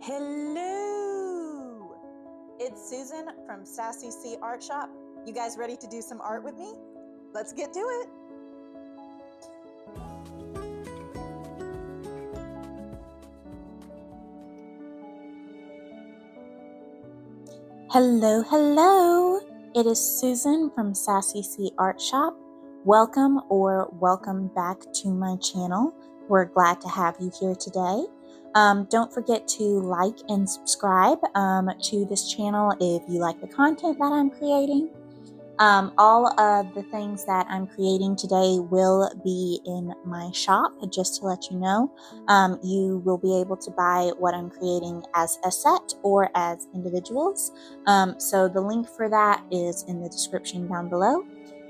Hello! It's Susan from Sassy C Art Shop. You guys ready to do some art with me? Let's get to it! Hello! It is Susan from Sassy C Art Shop. Welcome or welcome back to my channel. We're glad to have you here today. Don't forget to like and subscribe to this channel if you like the content that I'm creating. All of the things that I'm creating today will be in my shop, just to let you know. You will be able to buy what I'm creating as a set or as individuals. So the link for that is in the description down below.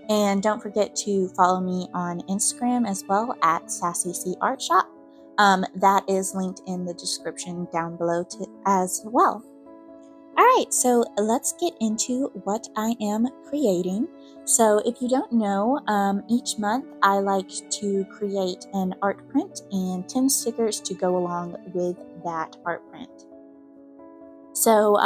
And don't forget to follow me on Instagram as well at Sassy C Art Shop. That is linked in the description down below as well. All right, so let's get into what I am creating. So if you don't know, each month I like to create an art print and 10 stickers to go along with that art print. So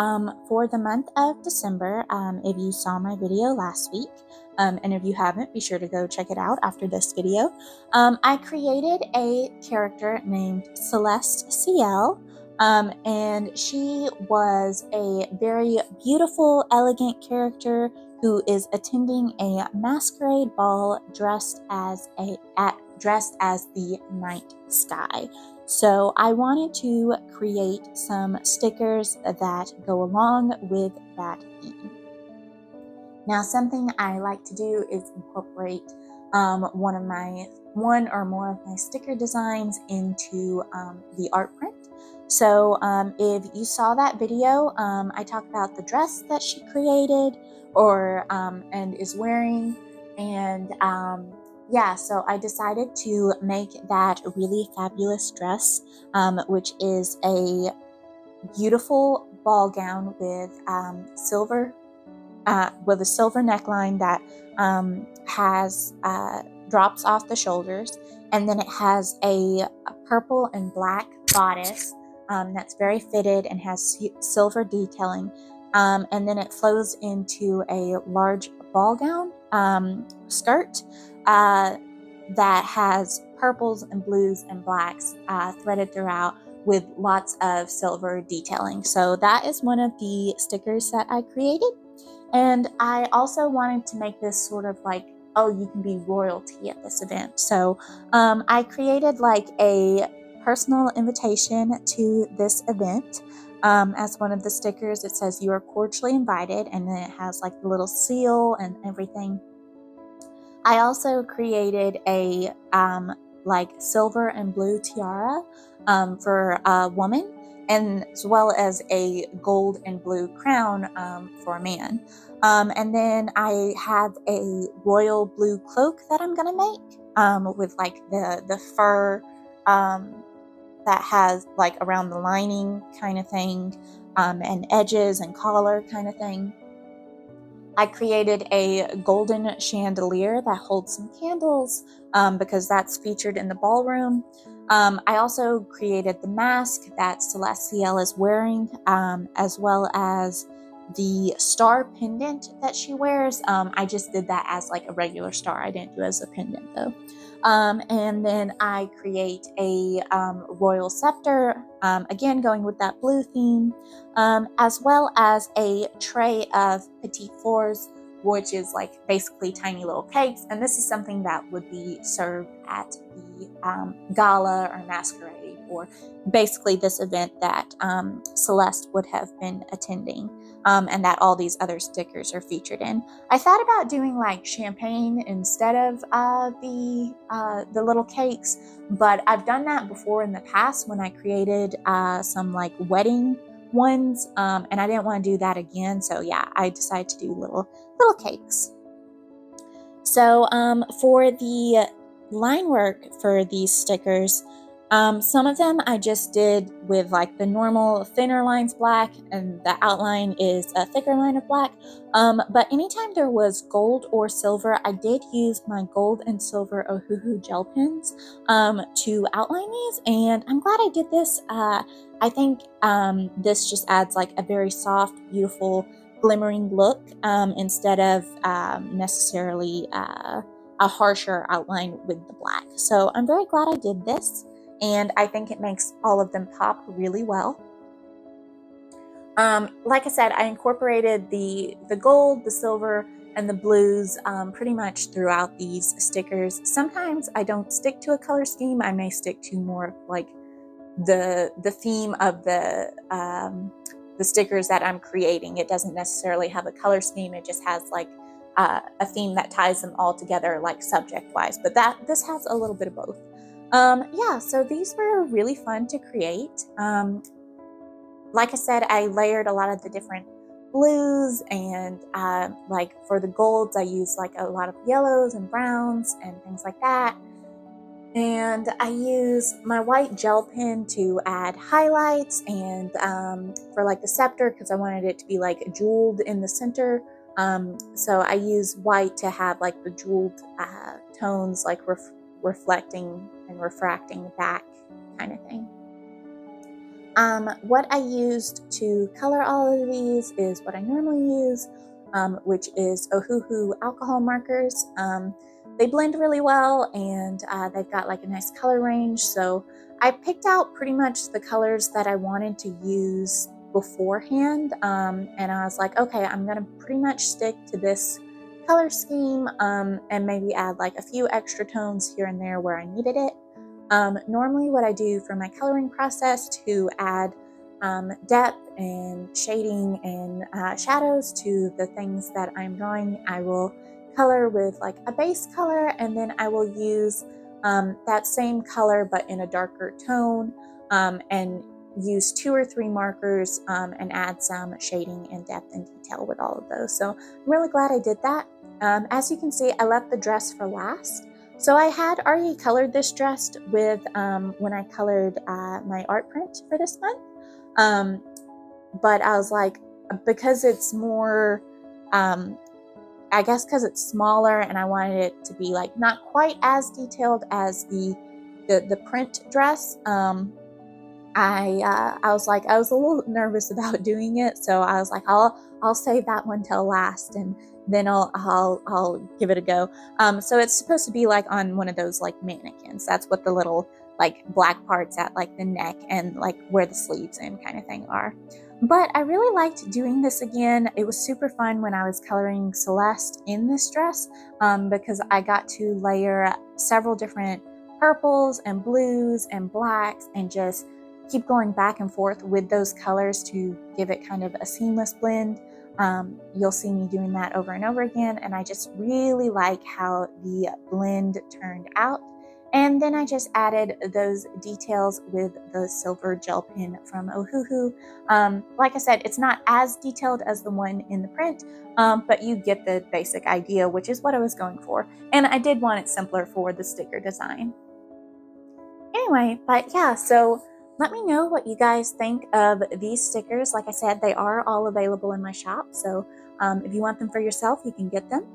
for the month of December, if you saw my video last week, and if you haven't, be sure to go check it out after this video. I created a character named Celeste CL, and she was a very beautiful, elegant character who is attending a masquerade ball dressed as the night sky. So I wanted to create some stickers that go along with that theme. Now, something I like to do is incorporate one or more of my sticker designs into the art print. So if you saw that video, I talked about the dress that she created and is wearing, and yeah, so I decided to make that really fabulous dress, which is a beautiful ball gown with a silver neckline that has drops off the shoulders, and then it has a purple and black bodice that's very fitted and has silver detailing, and then it flows into a large ball gown skirt that has purples and blues and blacks threaded throughout with lots of silver detailing. So that is one of the stickers that I created. And I also wanted to make this sort of like, oh, you can be royalty at this event. So I created like a personal invitation to this event. As one of the stickers, it says you are cordially invited, and then it has like the little seal and everything. I also created a like silver and blue tiara for a woman, and as well as a gold and blue crown for a man. And then I have a royal blue cloak that I'm gonna make with like the fur that has like around the lining kind of thing, and edges and collar kind of thing. I created a golden chandelier that holds some candles because that's featured in the ballroom. I also created the mask that Celeste CL is wearing, as well as the star pendant that she wears. I just did that as like a regular star. I didn't do it as a pendant though. And then I create a royal scepter, again going with that blue theme, as well as a tray of petit fours, which is like basically tiny little cakes. And this is something that would be served at the gala or masquerade, or basically this event that Celeste would have been attending, and that all these other stickers are featured in. I thought about doing like champagne instead of the little cakes, but I've done that before in the past when I created some like wedding ones, and I didn't want to do that again. So yeah, I decided to do little cakes. So for the line work for these stickers, Some of them I just did with like the normal thinner lines black, and the outline is a thicker line of black. But anytime there was gold or silver, I did use my gold and silver Ohuhu gel pens to outline these, and I'm glad I did this. I think this just adds like a very soft, beautiful, glimmering look instead of necessarily a harsher outline with the black. So I'm very glad I did this, and I think it makes all of them pop really well. Like I said, I incorporated the gold, the silver, and the blues pretty much throughout these stickers. Sometimes I don't stick to a color scheme. I may stick to more of like the theme of the stickers that I'm creating. It doesn't necessarily have a color scheme. It just has like a theme that ties them all together, like subject-wise. But this has a little bit of both. Yeah, so these were really fun to create. Like I said, I layered a lot of the different blues, and like for the golds, I used like a lot of yellows and browns and things like that. And I use my white gel pen to add highlights, and for like the scepter, because I wanted it to be like jeweled in the center. So I use white to have like the jeweled tones like reflecting and refracting back kind of thing. What I used to color all of these is what I normally use, which is Ohuhu alcohol markers. They blend really well, and they've got like a nice color range. So I picked out pretty much the colors that I wanted to use beforehand, and I was like, okay, I'm gonna pretty much stick to this color scheme, and maybe add like a few extra tones here and there where I needed it. Normally what I do for my coloring process to add depth and shading and shadows to the things that I'm drawing, I will color with like a base color, and then I will use that same color but in a darker tone, and use 2 or 3 markers and add some shading and depth and detail with all of those. So I'm really glad I did that. As you can see, I left the dress for last. So I had already colored this dress with when I colored my art print for this month, but I was like, because it's more, I guess because it's smaller and I wanted it to be like not quite as detailed as the print dress, I was like, I was a little nervous about doing it, so I was like, I'll save that one till last, and then I'll give it a go. So it's supposed to be like on one of those like mannequins. That's what the little like black parts at like the neck and like where the sleeves and kind of thing are. But I really liked doing this again. It was super fun when I was coloring Celeste in this dress, because I got to layer several different purples and blues and blacks and just keep going back and forth with those colors to give it kind of a seamless blend. You'll see me doing that over and over again, and I just really like how the blend turned out. And then I just added those details with the silver gel pen from Ohuhu. Like I said, it's not as detailed as the one in the print, but you get the basic idea, which is what I was going for. And I did want it simpler for the sticker design. Anyway, but yeah, so let me know what you guys think of these stickers. Like I said, they are all available in my shop, so if you want them for yourself, you can get them.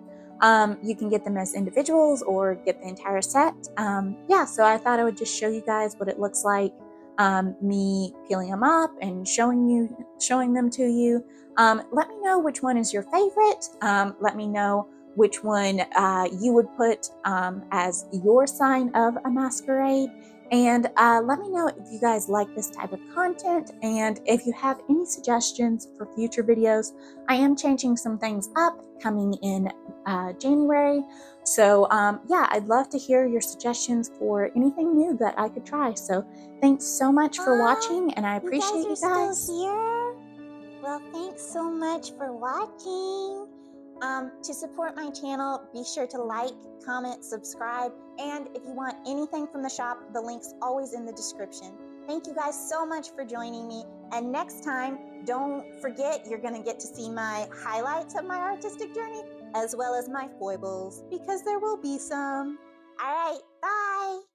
You can get them as individuals or get the entire set. Yeah, so I thought I would just show you guys what it looks like, me peeling them up and showing them to you. Let me know which one is your favorite. Let me know which one you would put as your sign of a masquerade. And let me know if you guys like this type of content, and if you have any suggestions for future videos. I am changing some things up coming in January. So yeah, I'd love to hear your suggestions for anything new that I could try. So thanks so much for watching, and I appreciate you guys. Still here? Well, thanks so much for watching. To support my channel, be sure to like, comment, subscribe, and if you want anything from the shop, the link's always in the description. Thank you guys so much for joining me, and next time, don't forget you're gonna get to see my highlights of my artistic journey, as well as my foibles, because there will be some. All right, bye!